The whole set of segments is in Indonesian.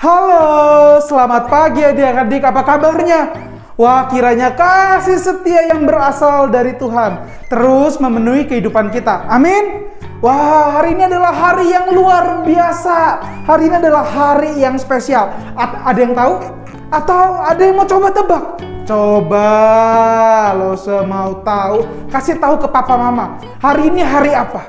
Halo, selamat pagi adik-adik, apa kabarnya? Wah, kiranya kasih setia yang berasal dari Tuhan terus memenuhi kehidupan kita. Amin. Wah, hari ini adalah hari yang luar biasa. Hari ini adalah hari yang spesial. Ada yang tahu? Atau ada yang mau coba tebak? Coba lo semau tahu, kasih tahu ke papa mama. Hari ini hari apa?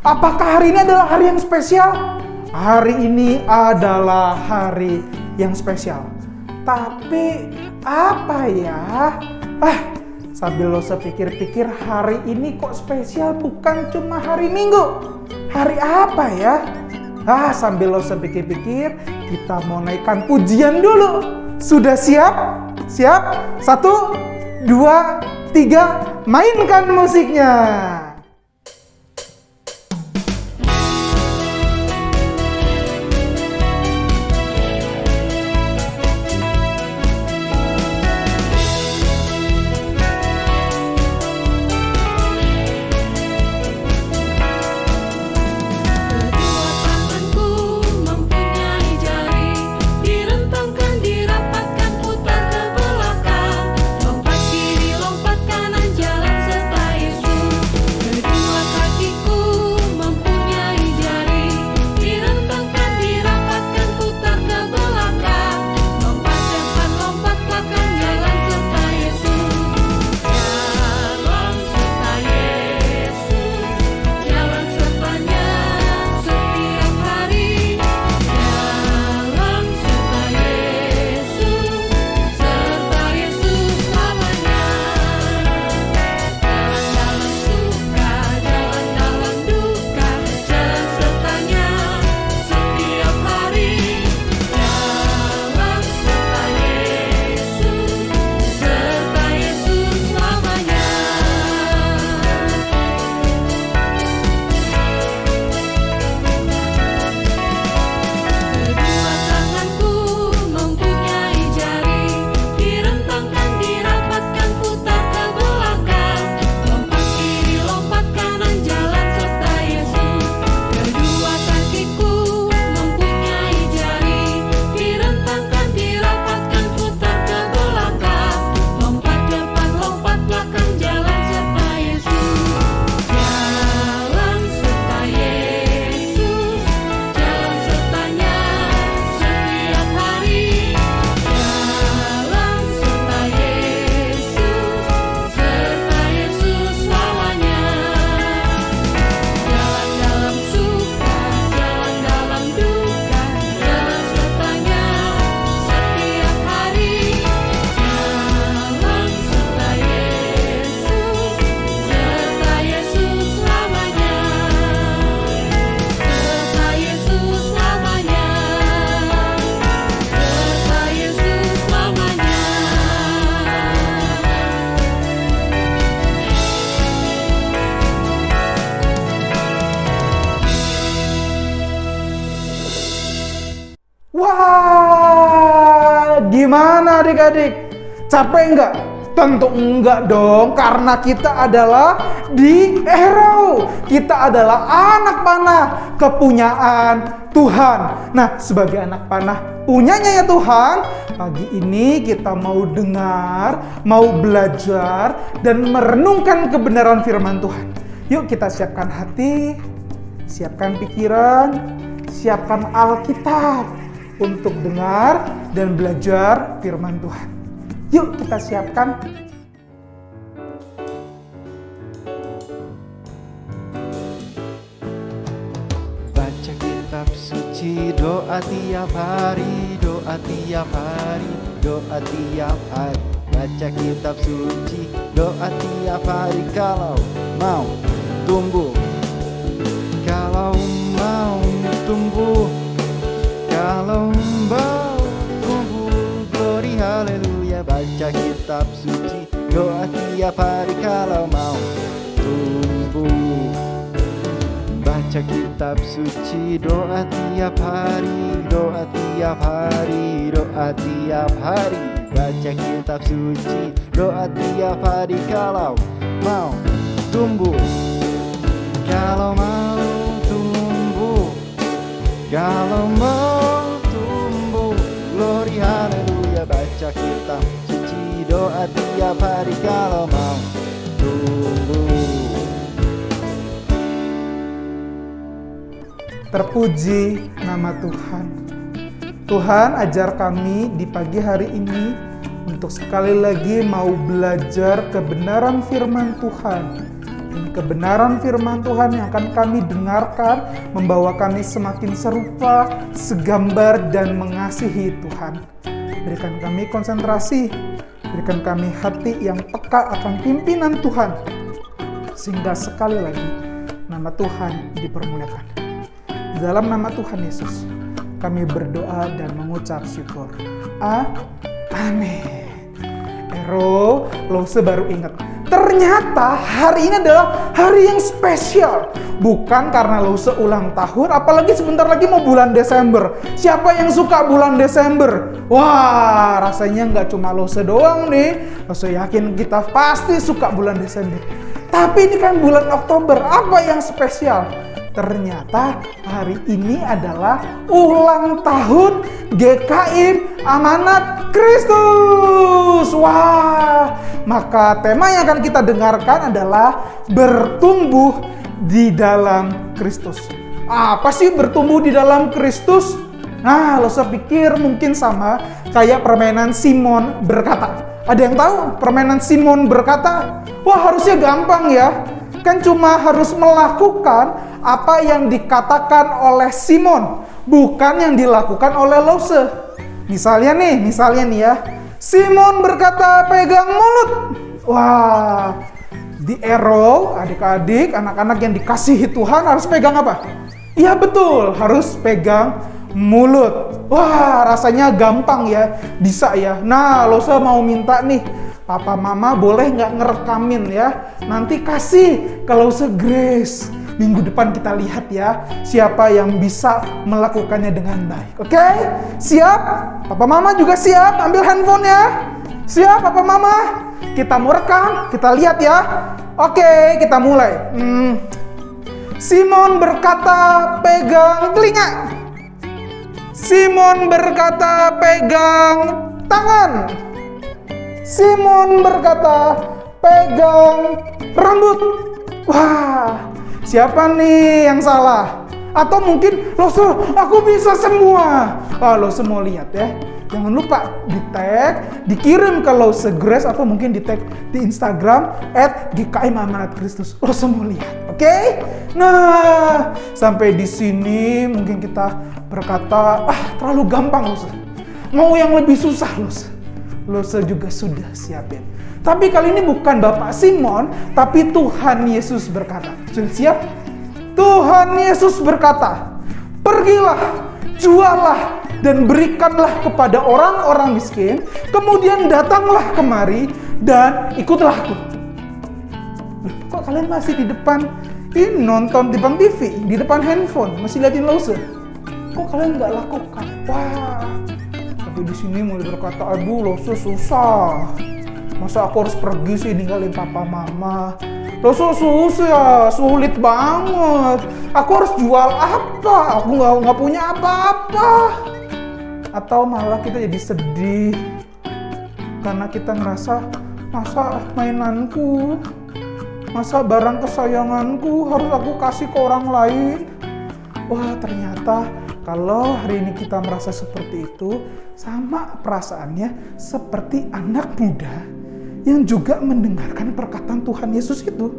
Apakah hari ini adalah hari yang spesial? Hari ini adalah hari yang spesial. Tapi apa ya? Sambil lo sepikir-pikir, hari ini kok spesial, bukan cuma hari Minggu. Hari apa ya? Sambil lo sepikir-pikir, kita mau naikkan pujian dulu. Sudah siap? Siap? 1, 2, 3, mainkan musiknya. Wah, gimana adik-adik? Capek enggak? Tentu enggak dong, karena kita adalah di Arrow. Kita adalah anak panah kepunyaan Tuhan. Nah, sebagai anak panah punyanya ya Tuhan, pagi ini kita mau dengar, mau belajar, dan merenungkan kebenaran firman Tuhan. Yuk kita siapkan hati, siapkan pikiran, siapkan Alkitab untuk dengar dan belajar firman Tuhan. Yuk kita siapkan. Baca kitab suci, doa tiap hari, doa tiap hari, doa tiap hari. Baca kitab suci, doa tiap hari kalau mau tumbuh. Kalau mau tumbuh, kalau mau tumbuh, glory haleluya. Baca kitab suci, doa tiap hari kalau mau tumbuh. Baca kitab suci, doa tiap hari, doa tiap hari, doa tiap hari. Baca kitab suci, doa tiap hari kalau mau tumbuh. Kalau mau tumbuh, kalau mau tumbuh, Terpuji nama Tuhan. Tuhan, ajar kami di pagi hari ini untuk sekali lagi mau belajar kebenaran firman Tuhan. Dan kebenaran firman Tuhan yang akan kami dengarkan membawa kami semakin serupa, segambar, dan mengasihi Tuhan. Berikan kami konsentrasi, berikan kami hati yang peka akan pimpinan Tuhan, sehingga sekali lagi nama Tuhan dipermuliakan. Di dalam nama Tuhan Yesus, kami berdoa dan mengucap syukur. Amin. Ero, lo baru ingat. Ternyata hari ini adalah hari yang spesial. Bukan karena lo ulang tahun, apalagi sebentar lagi mau bulan Desember. Siapa yang suka bulan Desember? Wah, rasanya nggak cuma lo doang nih. Lo yakin kita pasti suka bulan Desember. Tapi ini kan bulan Oktober, apa yang spesial? Ternyata hari ini adalah ulang tahun GKI Amanat Kristus. Wah, maka tema yang akan kita dengarkan adalah bertumbuh di dalam Kristus. Apa sih bertumbuh di dalam Kristus? Nah, lo pikir mungkin sama kayak permainan Simon berkata. Ada yang tahu permainan Simon berkata? Wah, harusnya gampang ya. Kan cuma harus melakukan apa yang dikatakan oleh Simon, bukan yang dilakukan oleh Lose. Misalnya nih ya. Simon berkata, pegang mulut. Wah, di Arrow, adik-adik, anak-anak yang dikasihi Tuhan harus pegang apa? Iya betul, harus pegang mulut. Wah, rasanya gampang ya, bisa ya. Nah, Lose mau minta nih, Papa Mama boleh nggak ngerekamin ya? Nanti kasih ke Lose Grace. Minggu depan kita lihat ya, siapa yang bisa melakukannya dengan baik. Oke? Siap? Papa Mama juga siap? Ambil handphone ya. Siap Papa Mama? Kita mau rekam, kita lihat ya. Oke, kita mulai. Simon berkata, pegang telinga. Simon berkata, pegang tangan. Simon berkata, pegang rambut. Wah, siapa nih yang salah? Atau mungkin aku bisa semua. Lo semua lihat ya. Jangan lupa di tag, dikirim ke Lose Grace atau mungkin di tag di Instagram @GKI Amanat Kristus. Lo semua lihat, oke? Nah, sampai di sini mungkin kita berkata, terlalu gampang Lose. Mau yang lebih susah Lose juga sudah siapin. Tapi kali ini bukan Bapak Simon, tapi Tuhan Yesus berkata. Sudah siap? Tuhan Yesus berkata, pergilah, jualah, dan berikanlah kepada orang-orang miskin, kemudian datanglah kemari, dan ikutlah aku. Kok kalian masih di depan, nonton di depan TV, di depan handphone, masih liatin Lose? Kok kalian nggak lakukan? Wah, tapi di sini mulai berkata, aduh Lose susah. Masa aku harus pergi sih ninggalin Papa Mama? Lose susah, sulit banget. Aku harus jual apa? Aku nggak punya apa-apa. Atau malah kita jadi sedih karena kita ngerasa, masa mainanku, masa barang kesayanganku harus aku kasih ke orang lain. Wah, ternyata kalau hari ini kita merasa seperti itu, sama perasaannya seperti anak muda yang juga mendengarkan perkataan Tuhan Yesus itu.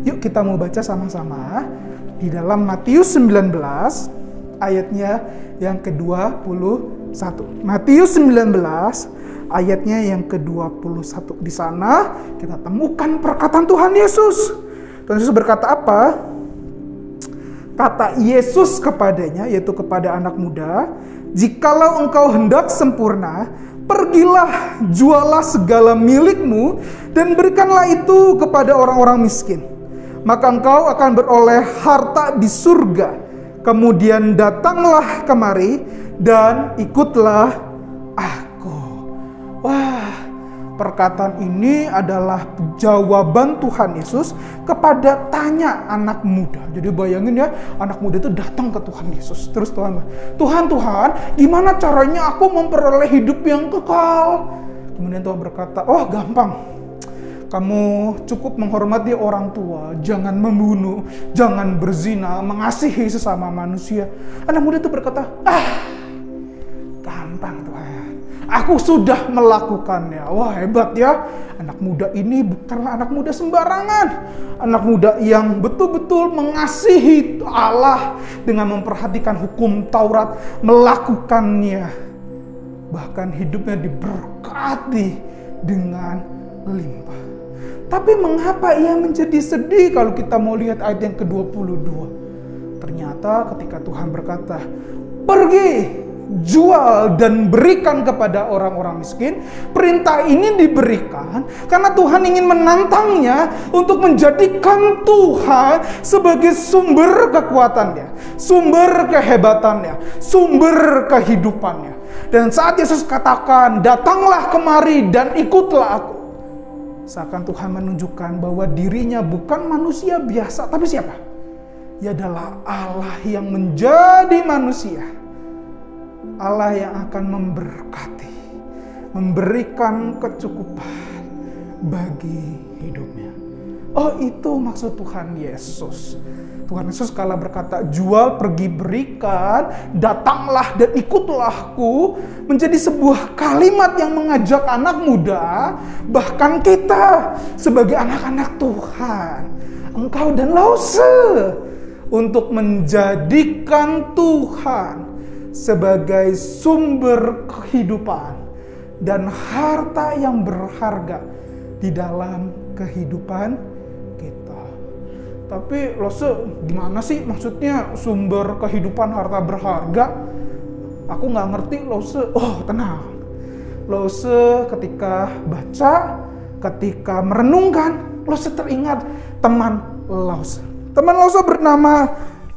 Yuk kita mau baca sama-sama di dalam Matius 19 ayatnya yang ke-21. Matius 19 ayatnya yang ke-21. Di sana kita temukan perkataan Tuhan Yesus. Tuhan Yesus berkata apa? Kata Yesus kepadanya, yaitu kepada anak muda, jikalau engkau hendak sempurna, pergilah, jualah segala milikmu, dan berikanlah itu kepada orang-orang miskin. Maka engkau akan beroleh harta di surga. Kemudian datanglah kemari, dan ikutlah aku. Wah, perkataan ini adalah jawaban Tuhan Yesus kepada tanya anak muda. Jadi bayangin ya, anak muda itu datang ke Tuhan Yesus. Terus Tuhan, gimana caranya aku memperoleh hidup yang kekal? Kemudian Tuhan berkata, oh gampang. Kamu cukup menghormati orang tua, jangan membunuh, jangan berzina, mengasihi sesama manusia. Anak muda itu berkata, gampang Tuhan, aku sudah melakukannya. Wah, hebat ya. Anak muda ini bukanlah anak muda sembarangan. Anak muda yang betul-betul mengasihi Allah dengan memperhatikan hukum Taurat, melakukannya. Bahkan hidupnya diberkati dengan limpah. Tapi mengapa ia menjadi sedih kalau kita mau lihat ayat yang ke-22? Ternyata ketika Tuhan berkata, pergi, jual dan berikan kepada orang-orang miskin. Perintah ini diberikan karena Tuhan ingin menantangnya untuk menjadikan Tuhan sebagai sumber kekuatannya, sumber kehebatannya, sumber kehidupannya. Dan saat Yesus katakan, datanglah kemari dan ikutlah aku, seakan Tuhan menunjukkan bahwa dirinya bukan manusia biasa, tapi siapa? Ia adalah Allah yang menjadi manusia. Allah yang akan memberkati, memberikan kecukupan bagi hidupnya. Oh, itu maksud Tuhan Yesus. Tuhan Yesus kala berkata, jual, pergi, berikan, datanglah dan ikutlah aku, menjadi sebuah kalimat yang mengajak anak muda, bahkan kita sebagai anak-anak Tuhan, engkau dan Lause, untuk menjadikan Tuhan sebagai sumber kehidupan dan harta yang berharga di dalam kehidupan kita. Tapi Lause, gimana sih maksudnya sumber kehidupan harta berharga? Aku nggak ngerti Lause. Oh, tenang. Lause ketika baca, ketika merenungkan, Lause teringat teman Lause. Teman Lause bernama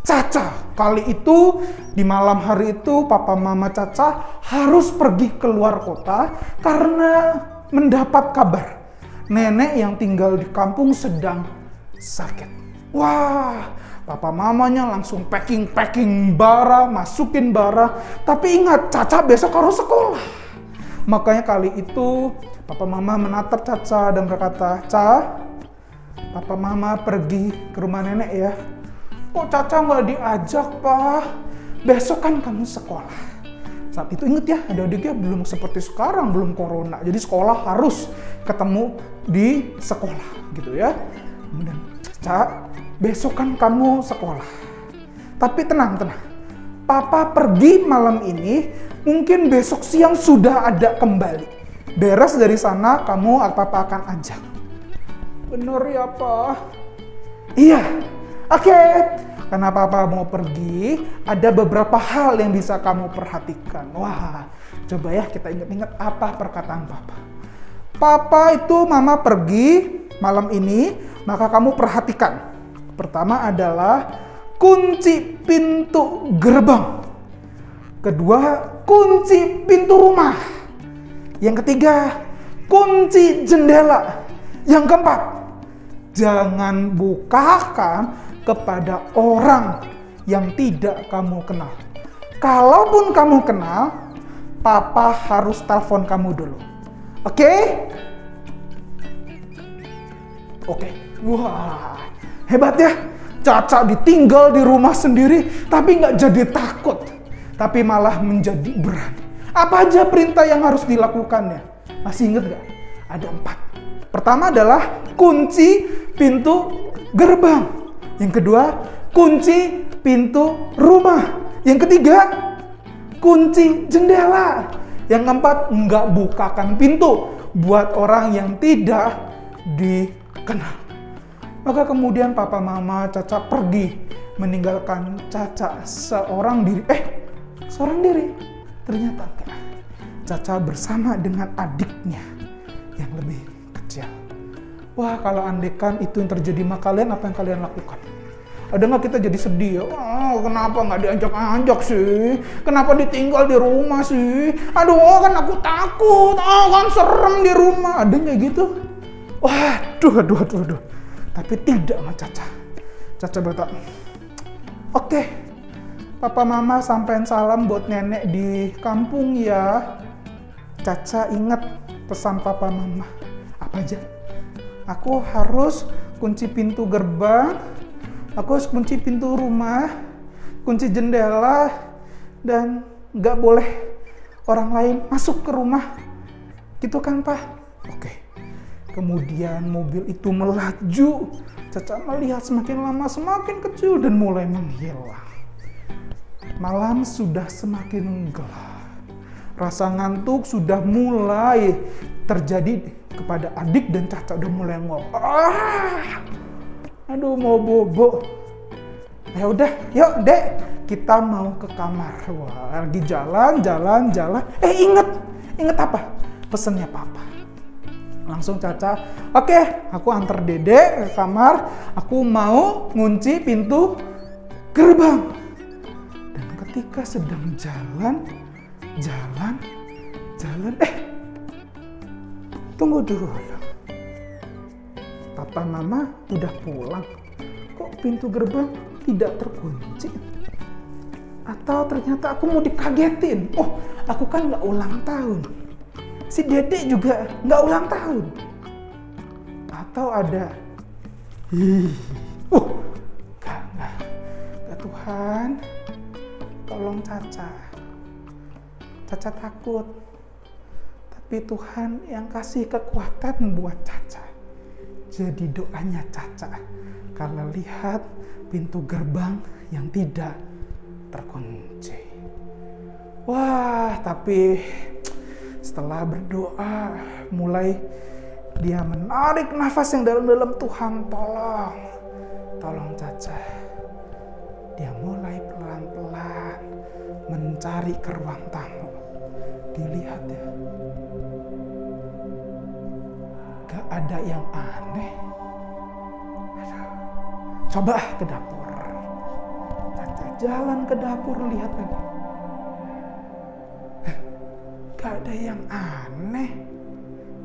Caca. Kali itu, di malam hari itu, papa mama Caca harus pergi keluar kota karena mendapat kabar nenek yang tinggal di kampung sedang sakit. Wah, papa mamanya langsung packing bara, masukin bara. Tapi ingat, Caca besok harus sekolah. Makanya kali itu, papa mama menatap Caca dan berkata, Ca, papa mama pergi ke rumah nenek ya. Kok Caca nggak diajak, Pak? Besok kan kamu sekolah. Saat itu inget ya, adik-adiknya belum seperti sekarang, belum corona. Jadi sekolah harus ketemu di sekolah, gitu ya. Kemudian, Caca, besok kan kamu sekolah. Tapi tenang. Papa pergi malam ini, mungkin besok siang sudah ada kembali. Beres dari sana, Papa akan ajak. Bener ya, Pak? Iya. Oke, karena Papa mau pergi, ada beberapa hal yang bisa kamu perhatikan. Wah, coba ya kita ingat-ingat apa perkataan Papa. Papa itu mama pergi malam ini, maka kamu perhatikan. Pertama adalah kunci pintu gerbang. Kedua, kunci pintu rumah. Yang ketiga, kunci jendela. Yang keempat, jangan bukakan kepada orang yang tidak kamu kenal. Kalaupun kamu kenal, Papa harus telepon kamu dulu. Oke? Oke. Wah, hebat ya. Caca ditinggal di rumah sendiri, tapi nggak jadi takut. Tapi malah menjadi berani. Apa aja perintah yang harus dilakukannya? Masih inget nggak? Ada 4. Pertama adalah kunci pintu gerbang. Yang kedua, kunci pintu rumah. Yang ketiga, kunci jendela. Yang keempat, nggak bukakan pintu buat orang yang tidak dikenal. Maka kemudian papa mama Caca pergi meninggalkan Caca seorang diri. Ternyata Caca bersama dengan adiknya yang lebih kecil. Wah, kalau andekan itu yang terjadi sama kalian, apa yang kalian lakukan? Ada nggak kita jadi sedih ya? Oh, kenapa nggak diajak-ajak sih? Kenapa ditinggal di rumah sih? Aduh, kan aku takut. Oh, kan serem di rumah. Ada nggak gitu? Waduh. Tapi tidak sama Caca. Caca berkata, oke, papa mama sampein salam buat nenek di kampung ya. Caca ingat pesan papa mama. Apa aja? Aku harus kunci pintu gerbang, aku harus kunci pintu rumah, kunci jendela, dan nggak boleh orang lain masuk ke rumah. Gitu kan, Pak? Oke. Kemudian mobil itu melaju. Caca melihat semakin lama semakin kecil dan mulai menghilang. Malam sudah semakin gelap. Rasa ngantuk sudah mulai terjadi kepada adik dan Caca udah mulai ngomong. Aduh, mau bobo. Ya udah, yuk Dek, kita mau ke kamar. Wah, lagi jalan. Inget apa? Pesennya Papa. Langsung Caca, oke, aku antar Dedek ke kamar. Aku mau ngunci pintu gerbang. Dan ketika sedang jalan, tunggu dulu ya. Papa Mama udah pulang. Kok pintu gerbang tidak terkunci? Atau ternyata aku mau dikagetin? Oh, aku kan nggak ulang tahun. Si Dedek juga nggak ulang tahun. Atau ada, nggak Tuhan, tolong Caca. Caca takut. Tapi Tuhan yang kasih kekuatan buat Caca. Jadi doanya Caca kalau lihat pintu gerbang yang tidak terkunci. Wah, tapi setelah berdoa, mulai dia menarik nafas yang dalam-dalam. Tuhan, tolong Caca. Dia mulai pelan-pelan mencari ke ruang tamu. Dilihat ya, gak ada yang aneh. Coba ke dapur. Caca jalan ke dapur, lihat lagi. Gak ada yang aneh.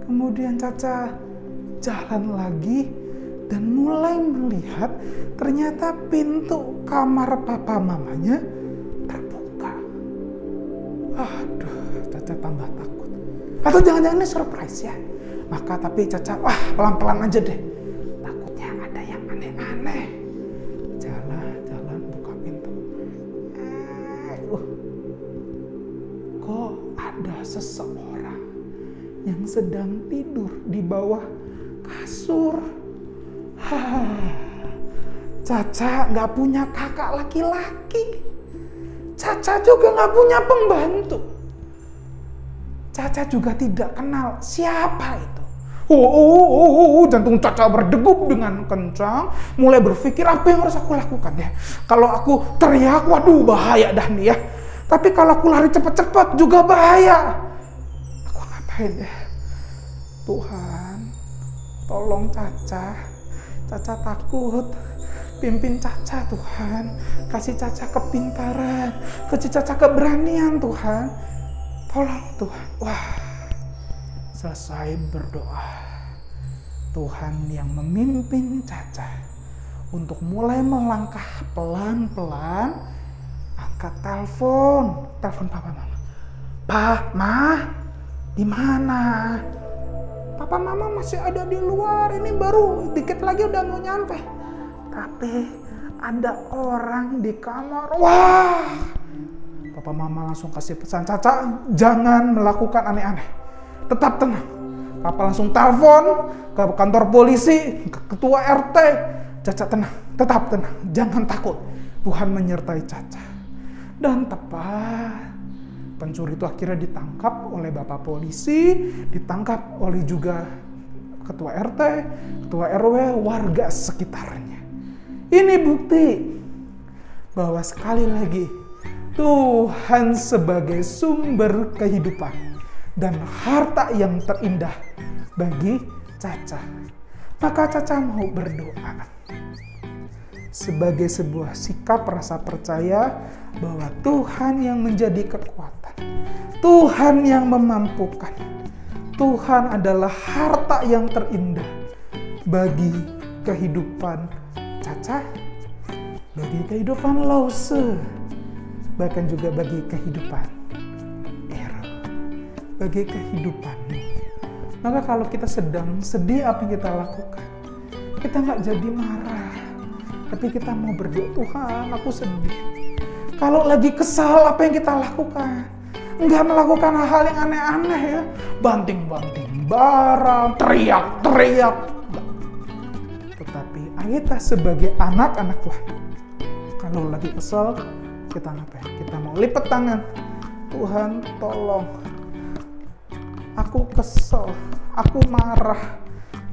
Kemudian Caca jalan lagi dan mulai melihat ternyata pintu kamar Papa Mamanya terbuka. Aduh, Caca tambah takut. Atau jangan-jangan ini surprise ya. Maka tapi Caca, pelan-pelan aja deh. Takutnya ada yang aneh-aneh. Jalan, buka pintu. Kok ada seseorang yang sedang tidur di bawah kasur. Caca nggak punya kakak laki-laki. Caca juga nggak punya pembantu. Caca juga tidak kenal siapa itu. Jantung Caca berdegup dengan kencang. Mulai berpikir apa yang harus aku lakukan ya. Kalau aku teriak, waduh bahaya dah nih ya. Tapi kalau aku lari cepat-cepat juga bahaya. Aku ngapain ya? Tuhan, tolong Caca. Caca takut. Pimpin Caca Tuhan. Kasih Caca kepintaran. Kasih Caca keberanian Tuhan. Tolong Tuhan. Wah, selesai berdoa. Tuhan yang memimpin Caca untuk mulai melangkah pelan-pelan. Angkat telepon Papa Mama. Pak, Ma, di mana? Papa Mama masih ada di luar. Ini baru dikit lagi udah mau nyampe. Tapi ada orang di kamar. Wah! Papa Mama langsung kasih pesan, Caca jangan melakukan aneh-aneh. Tetap tenang. Papa langsung telepon ke kantor polisi, ke ketua RT. Caca tenang, tetap tenang. Jangan takut. Tuhan menyertai Caca. Dan tepat, pencuri itu akhirnya ditangkap oleh Bapak polisi, ditangkap oleh juga ketua RT, ketua RW, warga sekitarnya. Ini bukti bahwa sekali lagi Tuhan sebagai sumber kehidupan dan harta yang terindah bagi Caca. Maka Caca mau berdoa sebagai sebuah sikap rasa percaya bahwa Tuhan yang menjadi kekuatan, Tuhan yang memampukan, Tuhan adalah harta yang terindah bagi kehidupan Caca, bagi kehidupan Lause, bahkan juga bagi kehidupan Ero, bagi kehidupanmu. Maka kalau kita sedang sedih apa yang kita lakukan, kita nggak jadi marah, tapi kita mau berdoa, Tuhan aku sedih. Kalau lagi kesal apa yang kita lakukan? Nggak melakukan hal-hal yang aneh-aneh ya, banting-banting barang, teriak-teriak. Tetapi kita sebagai anak-anak Tuhan, kalau lagi kesal, kita ngapain? Kita mau lipat tangan. Tuhan tolong, aku kesel, aku marah,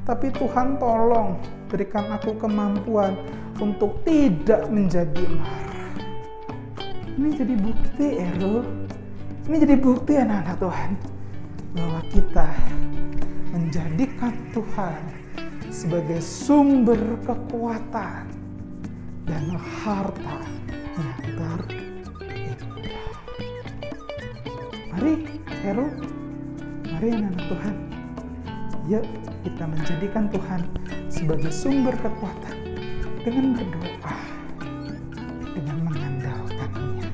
tapi Tuhan tolong berikan aku kemampuan untuk tidak menjadi marah. Ini jadi bukti ini jadi bukti anak-anak Tuhan, bahwa kita menjadikan Tuhan sebagai sumber kekuatan dan harta yang terindah. Mari mari anak-anak Tuhan, yuk kita menjadikan Tuhan sebagai sumber kekuatan dengan berdoa, dengan mengandalkan-Nya.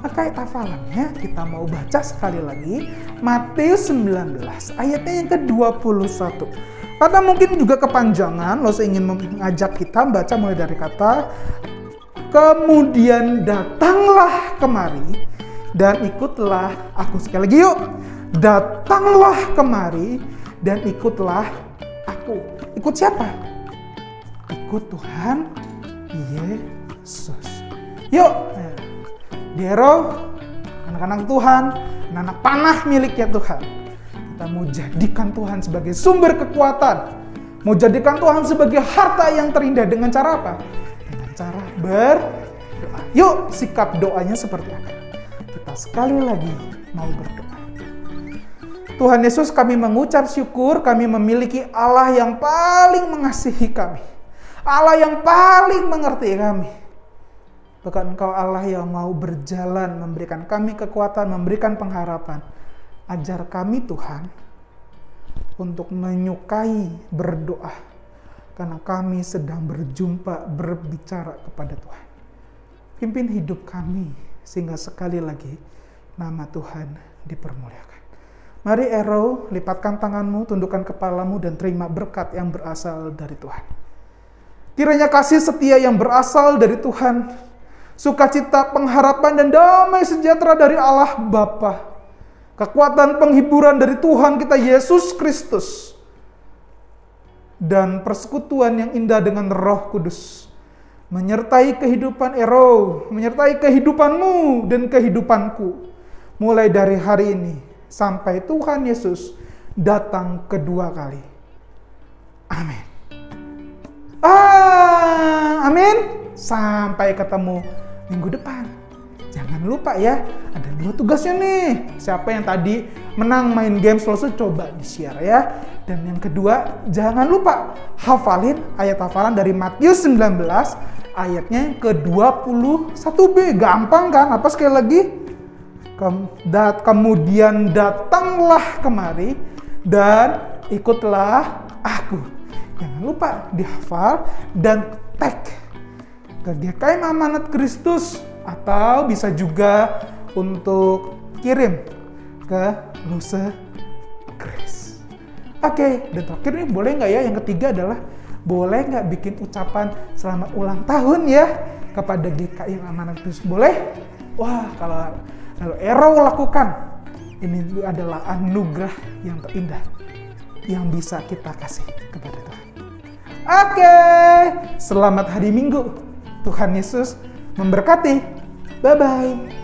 Maka ayat hafalannya kita mau baca sekali lagi, Matius 19 ayatnya yang ke-21. Karena mungkin juga kepanjangan, saya ingin mengajak kita baca mulai dari kata kemudian datanglah kemari dan ikutlah aku. Sekali lagi yuk, datanglah kemari dan ikutlah aku. Ikut siapa? Ikut Tuhan Yesus. Yuk, Dero, anak-anak Tuhan, anak-anak panah miliknya Tuhan. Kita mau jadikan Tuhan sebagai sumber kekuatan. Mau jadikan Tuhan sebagai harta yang terindah dengan cara apa? Dengan cara berdoa. Yuk, sikap doanya seperti apa? Kita sekali lagi mau berdoa. Tuhan Yesus, kami mengucap syukur kami memiliki Allah yang paling mengasihi kami. Allah yang paling mengerti kami. Bahkan Engkau Allah yang mau berjalan, memberikan kami kekuatan, memberikan pengharapan. Ajar kami Tuhan untuk menyukai berdoa, karena kami sedang berjumpa, berbicara kepada Tuhan. Pimpin hidup kami, sehingga sekali lagi nama Tuhan dipermuliakan. Mari lipatkan tanganmu, tundukkan kepalamu, dan terima berkat yang berasal dari Tuhan. Kiranya kasih setia yang berasal dari Tuhan, sukacita, pengharapan, dan damai sejahtera dari Allah Bapa, kekuatan penghiburan dari Tuhan kita Yesus Kristus, dan persekutuan yang indah dengan Roh Kudus menyertai kehidupan menyertai kehidupanmu dan kehidupanku mulai dari hari ini sampai Tuhan Yesus datang kedua kali. Amin. Amin. Sampai ketemu minggu depan. Jangan lupa ya, ada 2 tugasnya nih. Siapa yang tadi menang main game Selesai, coba di-share ya. Dan yang kedua, jangan lupa hafalin ayat hafalan dari Matius 19 ayatnya ke-21b. Gampang kan? Apa sekali lagi? Kemudian datanglah kemari dan ikutlah aku. Jangan lupa dihafal dan tag ke GKM Amanat Kristus, atau bisa juga untuk kirim ke Lose Grace. Oke, dan terakhir nih, boleh nggak ya, yang ketiga adalah boleh nggak bikin ucapan selamat ulang tahun ya kepada GKI Amanat Kristus? Boleh? Wah, kalau lakukan, ini adalah anugerah yang terindah yang bisa kita kasih kepada Tuhan. Oke, selamat hari Minggu. Tuhan Yesus memberkati. Bye-bye.